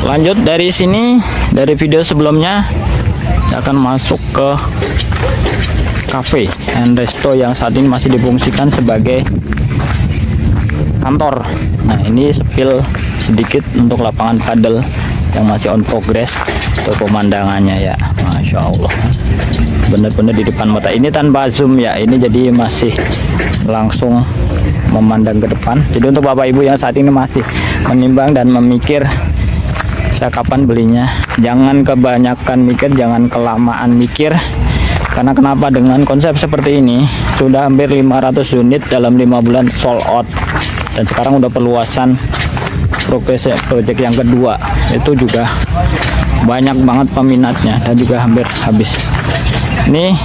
Lanjut dari sini, dari video sebelumnya akan masuk ke cafe and resto yang saat ini masih difungsikan sebagai kantor. Nah, ini spill sedikit untuk lapangan padel yang masih on progress. Untuk pemandangannya ya, Masya Allah, benar-benar di depan mata. Ini tanpa zoom ya, ini jadi masih langsung memandang ke depan. Jadi untuk bapak ibu yang saat ini masih menimbang dan memikir saya kapan belinya, jangan kebanyakan mikir, jangan kelamaan mikir. Karena kenapa, dengan konsep seperti ini sudah hampir 500 unit dalam 5 bulan sold out. Dan sekarang udah perluasan project yang kedua, itu juga banyak banget peminatnya dan juga hampir habis. Ini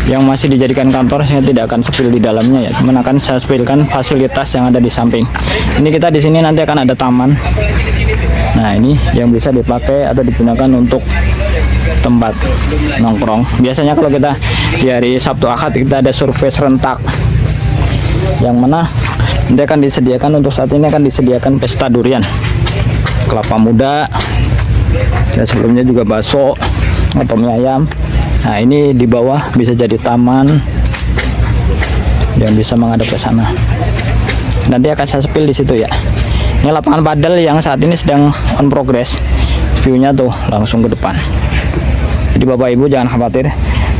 yang masih dijadikan kantor, saya tidak akan spill di dalamnya ya, cuman akan saya spillkan fasilitas yang ada di samping. Ini kita di sini nanti akan ada taman. Nah, ini yang bisa dipakai atau digunakan untuk tempat nongkrong. Biasanya kalau kita di hari Sabtu Ahad kita ada survei serentak, yang mana nanti akan disediakan, untuk saat ini akan disediakan pesta durian, kelapa muda, dan sebelumnya juga bakso atau mie ayam. Nah, ini di bawah bisa jadi taman yang bisa menghadap ke sana. Nanti akan saya spill di situ ya. Ini lapangan padel yang saat ini sedang on progress. View-nya tuh langsung ke depan. Jadi bapak ibu jangan khawatir.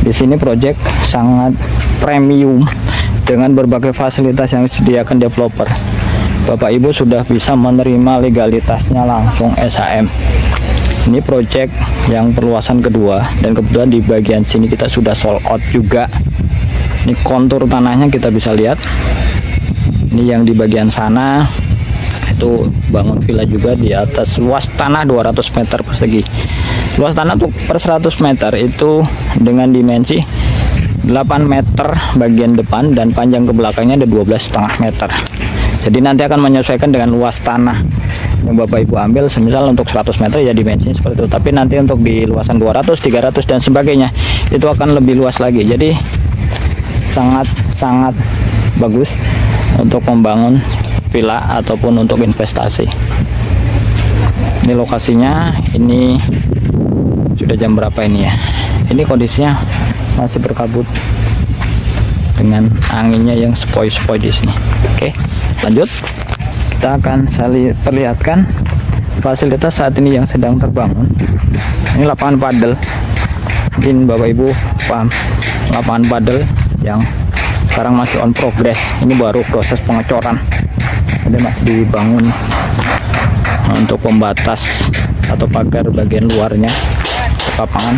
Di sini project sangat premium dengan berbagai fasilitas yang disediakan developer. Bapak ibu sudah bisa menerima legalitasnya langsung SHM. Ini project yang perluasan kedua, dan kebetulan di bagian sini kita sudah sold out juga. Ini kontur tanahnya kita bisa lihat. Ini yang di bagian sana itu bangun villa juga di atas luas tanah 200 meter persegi. Luas tanah untuk per 100 meter itu dengan dimensi 8 meter bagian depan dan panjang ke belakangnya ada 12,5 meter. Jadi nanti akan menyesuaikan dengan luas tanah yang bapak ibu ambil. Semisal untuk 100 meter ya dimensinya seperti itu, tapi nanti untuk di luasan 200, 300 dan sebagainya itu akan lebih luas lagi. Jadi sangat bagus untuk membangun villa ataupun untuk investasi. Ini lokasinya, ini sudah jam berapa ini ya, ini kondisinya masih berkabut dengan anginnya yang sepoi-sepoi di sini. Oke, lanjut, kita akan perlihatkan fasilitas saat ini yang sedang terbangun. Ini lapangan padel, mungkin bapak ibu paham, lapangan padel yang sekarang masih on progress. Ini baru proses pengecoran, jadi masih dibangun untuk pembatas atau pagar bagian luarnya lapangan.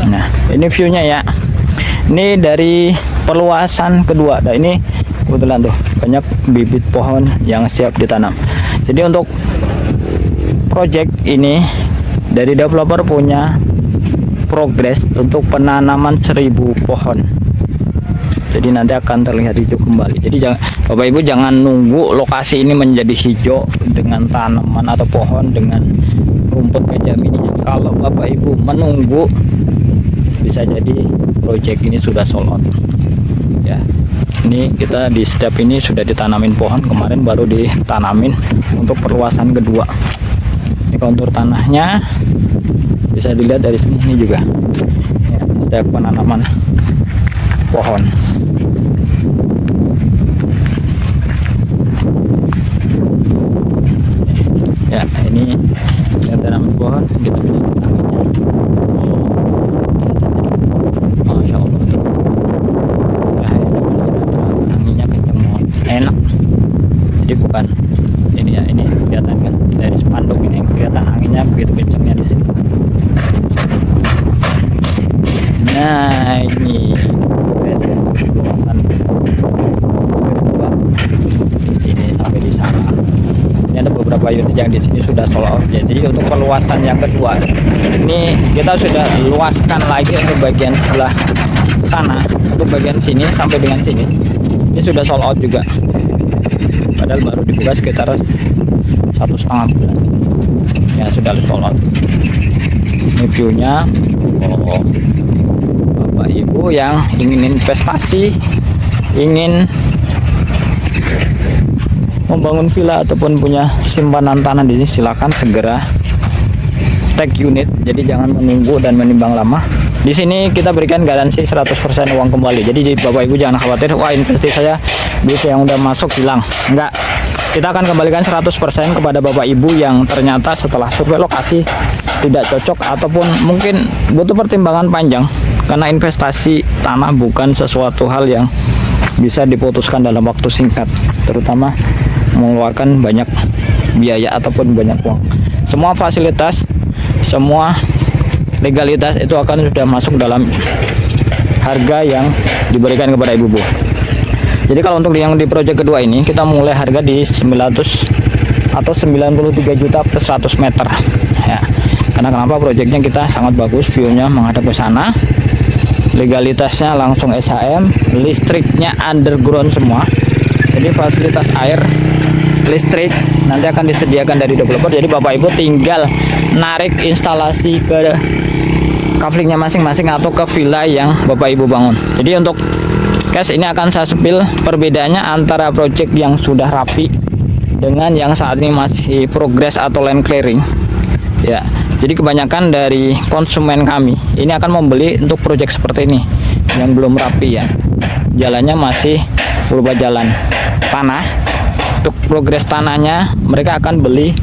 Nah, ini view-nya ya. Ini dari perluasan kedua. Nah, ini kebetulan tuh banyak bibit pohon yang siap ditanam. Jadi untuk project ini dari developer punya progres untuk penanaman 1000 pohon. Jadi nanti akan terlihat hijau kembali. Jadi bapak ibu jangan nunggu lokasi ini menjadi hijau dengan tanaman atau pohon dengan rumput gajah mini. Kalau bapak ibu menunggu, bisa jadi project ini sudah sold out ya. Ini kita di step ini sudah ditanamin pohon, kemarin baru ditanamin untuk perluasan kedua. Ini kontur tanahnya bisa dilihat dari sini. Ini juga ya, step penanaman pohon. Ya, ini yang tanaman pohon kita bisa tanamnya. Masya Allah tuh. Ya, anginnya kenceng banget, enak. Jadi bukan ini ya, ini kelihatan kan dari spanduk ini yang kelihatan anginnya begitu kencengnya di sini. Nah, ini ini sampai di sana. Ini ada beberapa unit yang di sini sudah sold out. Jadi untuk perluasan yang kedua, ini kita sudah luaskan lagi untuk bagian sebelah sana, untuk bagian sini sampai dengan sini. Ini sudah sold out juga. Padahal baru dibuka sekitar 1,5 bulan. Ya sudah sold out. Ini view-nya. Oh, bapak ibu yang ingin investasi, ingin membangun villa ataupun punya simpanan tanah di sini, silakan segera take unit. Jadi jangan menunggu dan menimbang lama. Di sini kita berikan garansi 100% uang kembali. Jadi Bapak Ibu jangan khawatir, wah investasi saya duit yang udah masuk hilang. Enggak. Kita akan kembalikan 100% kepada Bapak Ibu yang ternyata setelah survei lokasi tidak cocok ataupun mungkin butuh pertimbangan panjang, karena investasi tanah bukan sesuatu hal yang bisa diputuskan dalam waktu singkat, terutama mengeluarkan banyak biaya ataupun banyak uang. Semua fasilitas, semua legalitas itu akan sudah masuk dalam harga yang diberikan kepada ibu-ibu. Jadi kalau untuk yang di proyek kedua ini, kita mulai harga di 900 atau 93 juta per 100 meter ya. Karena kenapa? Proyeknya kita sangat bagus, view-nya menghadap ke sana, legalitasnya langsung SHM, listriknya underground semua. Jadi fasilitas air, listrik nanti akan disediakan dari developer. Jadi Bapak Ibu tinggal narik instalasi ke kaflingnya masing-masing atau ke villa yang Bapak Ibu bangun. Jadi untuk guys, ini akan saya spill perbedaannya antara project yang sudah rapi dengan yang saat ini masih progress atau land clearing ya. Jadi kebanyakan dari konsumen kami ini akan membeli untuk project seperti ini yang belum rapi ya, jalannya masih berupa jalan tanah. Untuk progres tanahnya mereka akan beli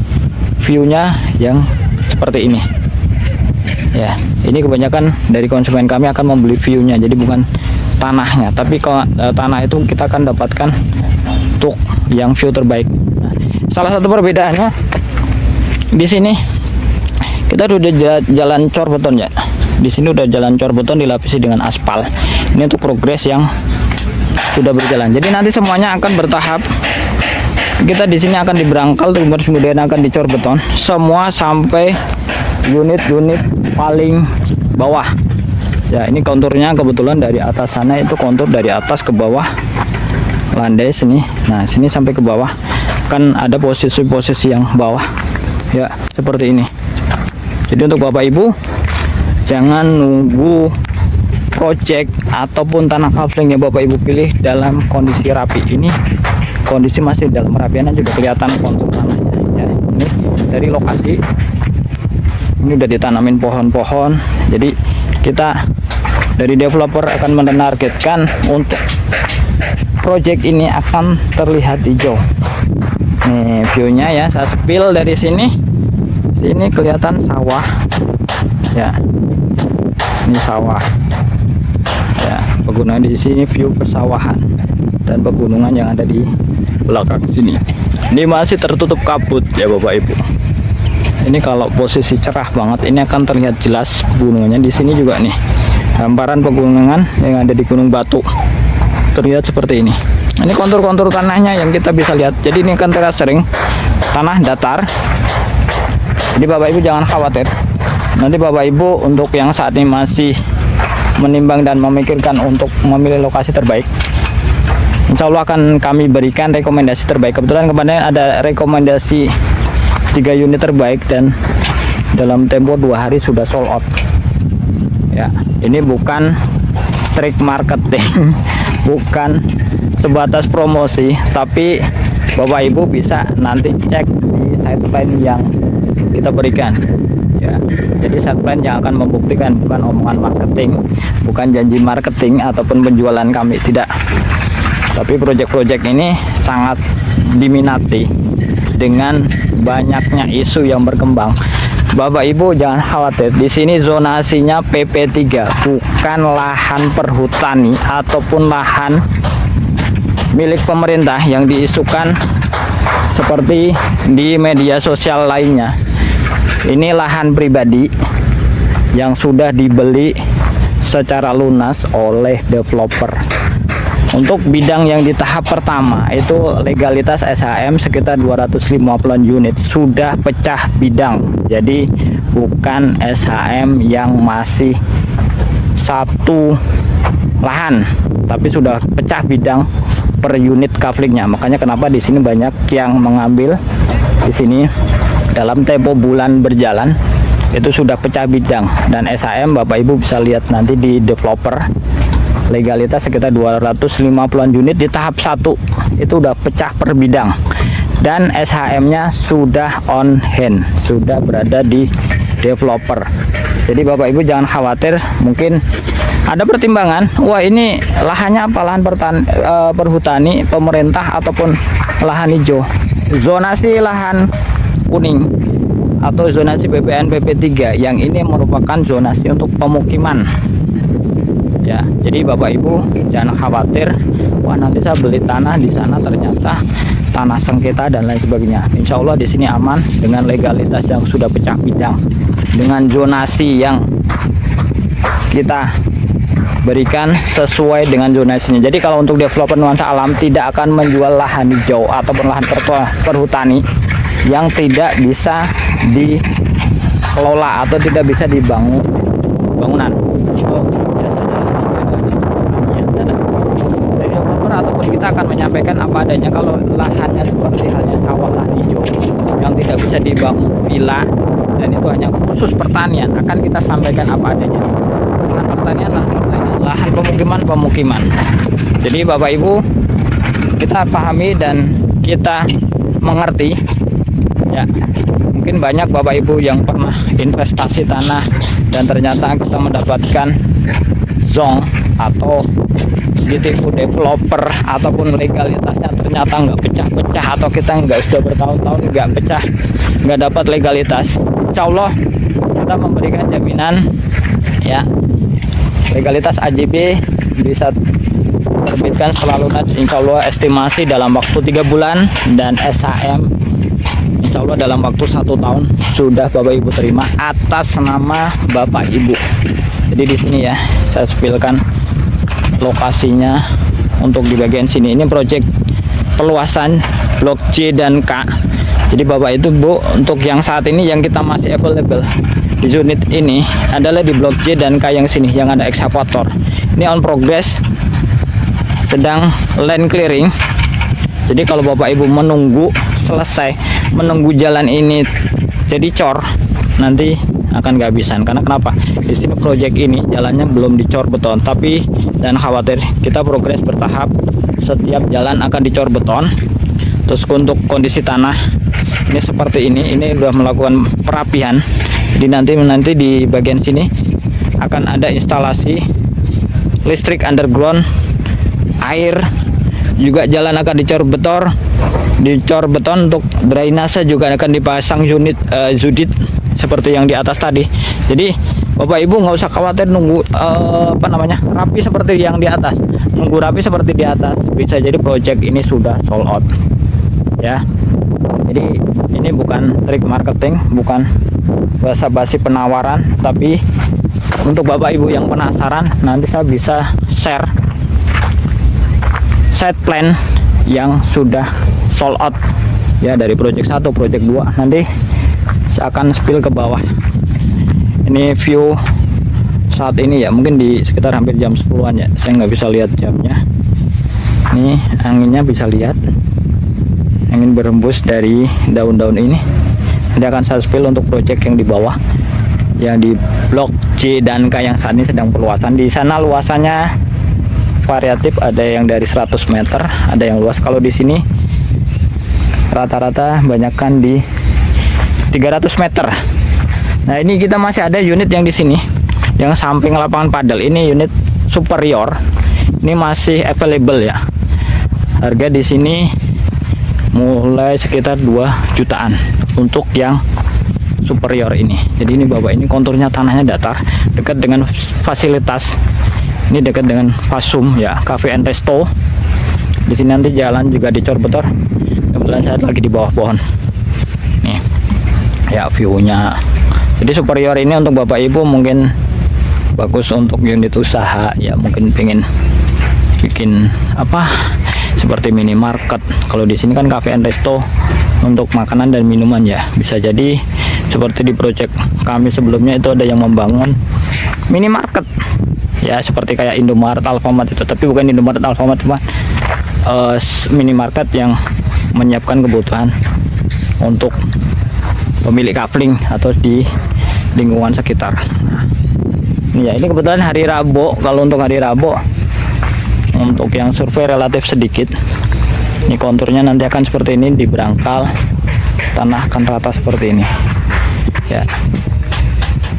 view-nya yang seperti ini ya. Ini kebanyakan dari konsumen kami akan membeli view-nya, jadi bukan tanahnya. Tapi kalau tanah itu kita akan dapatkan untuk yang view terbaik. Nah, salah satu perbedaannya di sini kita udah jalan cor beton ya. Di sini udah jalan cor beton dilapisi dengan aspal. Ini untuk progres yang sudah berjalan. Jadi nanti semuanya akan bertahap. Kita di sini akan diberangkal, terus kemudian akan dicor beton semua sampai unit-unit paling bawah. Ya, ini konturnya kebetulan dari atas sana itu kontur dari atas ke bawah landai sini. Nah, sini sampai ke bawah kan ada posisi-posisi yang bawah. Ya, seperti ini. Jadi untuk Bapak Ibu jangan nunggu project ataupun tanah kafling yang Bapak Ibu pilih dalam kondisi rapi. Ini kondisi masih dalam rapian, juga kelihatan kontur tanahnya ya. Ini dari lokasi ini udah ditanamin pohon-pohon. Jadi kita dari developer akan menargetkan untuk project ini akan terlihat hijau. Nih view-nya ya, saya spill dari sini. Sini kelihatan sawah ya, ini sawah ya, pegunungan di sini, view persawahan dan pegunungan yang ada di belakang sini. Ini masih tertutup kabut ya Bapak Ibu. Ini kalau posisi cerah banget ini akan terlihat jelas pegunungannya. Di sini juga nih hamparan pegunungan yang ada di Gunung Batu terlihat seperti ini. Ini kontur-kontur tanahnya yang kita bisa lihat. Jadi ini akan terlihat sering tanah datar. Jadi Bapak Ibu jangan khawatir. Nanti Bapak Ibu untuk yang saat ini masih menimbang dan memikirkan untuk memilih lokasi terbaik, insya Allah akan kami berikan rekomendasi terbaik. Kebetulan kemarin ada rekomendasi 3 unit terbaik dan dalam tempo 2 hari sudah sold out ya. Ini bukan trik marketing bukan sebatas promosi, tapi Bapak Ibu bisa nanti cek di site plan yang kita berikan ya. Jadi site plan yang akan membuktikan, bukan omongan marketing, bukan janji marketing ataupun penjualan kami, tidak. Tapi proyek-proyek ini sangat diminati dengan banyaknya isu yang berkembang. Bapak Ibu jangan khawatir, di sini zonasinya PP3, bukan lahan perhutani ataupun lahan milik pemerintah yang diisukan seperti di media sosial lainnya. Ini lahan pribadi yang sudah dibeli secara lunas oleh developer. Untuk bidang yang di tahap pertama itu legalitas SHM sekitar 250-an unit sudah pecah bidang. Jadi bukan SHM yang masih satu lahan, tapi sudah pecah bidang per unit kaflingnya. Makanya kenapa di sini banyak yang mengambil di sini dalam tempo bulan berjalan itu sudah pecah bidang. Dan SHM Bapak Ibu bisa lihat nanti di developer legalitas sekitar 250-an unit di tahap 1 itu udah pecah per bidang. dan SHM-nya sudah on hand, sudah berada di developer. Jadi Bapak Ibu jangan khawatir, mungkin ada pertimbangan, wah ini lahannya apa, lahan perhutani pemerintah ataupun lahan hijau. Zonasi lahan kuning atau zonasi BPN PP3 yang ini merupakan zonasi untuk pemukiman. Ya, jadi Bapak Ibu jangan khawatir, wah nanti saya beli tanah di sana ternyata tanah sengketa dan lain sebagainya. Insya Allah di sini aman dengan legalitas yang sudah pecah bidang, dengan zonasi yang kita berikan sesuai dengan zonasinya. Jadi kalau untuk developer nuansa alam tidak akan menjual lahan hijau ataupun lahan perhutani yang tidak bisa dikelola atau tidak bisa dibangun bangunan. Ataupun kita akan menyampaikan apa adanya. Kalau lahannya seperti halnya sawah lahan hijau yang tidak bisa dibangun villa dan itu hanya khusus pertanian, akan kita sampaikan apa adanya. Lahan pertanian, lahan pemukiman. Jadi Bapak Ibu kita pahami dan kita mengerti ya. Mungkin banyak Bapak Ibu yang pernah investasi tanah dan ternyata kita mendapatkan zong atau ditipu developer ataupun legalitasnya ternyata nggak pecah-pecah, atau kita nggak sudah bertahun-tahun nggak pecah, nggak dapat legalitas. Insya Allah kita memberikan jaminan ya, legalitas AJB bisa terbitkan setelah lunas Insya Allah estimasi dalam waktu 3 bulan, dan SHM Insya Allah dalam waktu 1 tahun sudah Bapak Ibu terima atas nama Bapak Ibu. Jadi di sini ya saya spilkan lokasinya untuk di bagian sini. Ini proyek peluasan blok C dan K. Jadi Bapak itu Bu, untuk yang saat ini yang kita masih available di unit ini adalah di blok C dan K yang sini yang ada ekskavator. Ini on progress, sedang land clearing. Jadi kalau Bapak Ibu menunggu selesai, menunggu jalan ini jadi cor, nanti akan kehabisan. Karena kenapa? Di sini proyek ini jalannya belum dicor beton, tapi dan khawatir kita progres bertahap, setiap jalan akan dicor beton. Terus untuk kondisi tanah ini seperti ini udah melakukan perapian. Jadi nanti di bagian sini akan ada instalasi listrik underground, air, juga jalan akan dicor beton untuk drainase, juga akan dipasang unit zudit seperti yang di atas tadi. Jadi Bapak Ibu nggak usah khawatir nunggu rapi seperti yang di atas. Nunggu rapi seperti di atas bisa jadi proyek ini sudah sold out ya. Jadi ini bukan trik marketing, bukan basa-basi penawaran, tapi untuk Bapak Ibu yang penasaran, nanti saya bisa share site plan yang sudah sold out ya, dari proyek 1, proyek 2. Nanti saya akan spill ke bawah. Ini view saat ini ya, mungkin di sekitar hampir jam 10-an ya, saya nggak bisa lihat jamnya. Ini anginnya bisa lihat, angin berembus dari daun-daun ini. Nanti akan saya spill untuk proyek yang di bawah, yang di blok C dan K yang saat ini sedang perluasan. Di sana luasannya variatif, ada yang dari 100 meter, ada yang luas. Kalau di sini rata-rata banyakkan di 300 meter. Nah, ini kita masih ada unit yang di sini, yang samping lapangan padel. Ini unit superior. Ini masih available ya. Harga di sini mulai sekitar 2 jutaan untuk yang superior ini. Jadi ini Bapak, ini konturnya tanahnya datar, dekat dengan fasilitas. Ini dekat dengan Fasum ya, Cafe and Resto. Di sini nanti jalan juga dicor beton. Kebetulan saya lagi di bawah pohon. Nih ya viewnya. Jadi superior ini untuk Bapak Ibu mungkin bagus untuk unit usaha ya, mungkin pengen bikin apa seperti minimarket. Kalau di sini kan Cafe and Resto untuk makanan dan minuman ya. Bisa jadi seperti di proyek kami sebelumnya itu ada yang membangun minimarket ya, seperti kayak Indomaret, Alfamart itu, tapi bukan Indomaret, Alfamart, cuma minimarket yang menyiapkan kebutuhan untuk pemilik kafling atau di lingkungan sekitar. Nah, ya ini kebetulan hari Rabu. Kalau untuk hari Rabu, untuk yang survei relatif sedikit, Ini konturnya nanti akan seperti ini, di berangkal tanah akan rata seperti ini ya.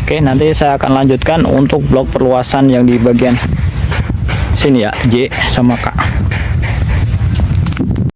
Oke, nanti saya akan lanjutkan untuk blok perluasan yang di bagian sini ya, J sama K.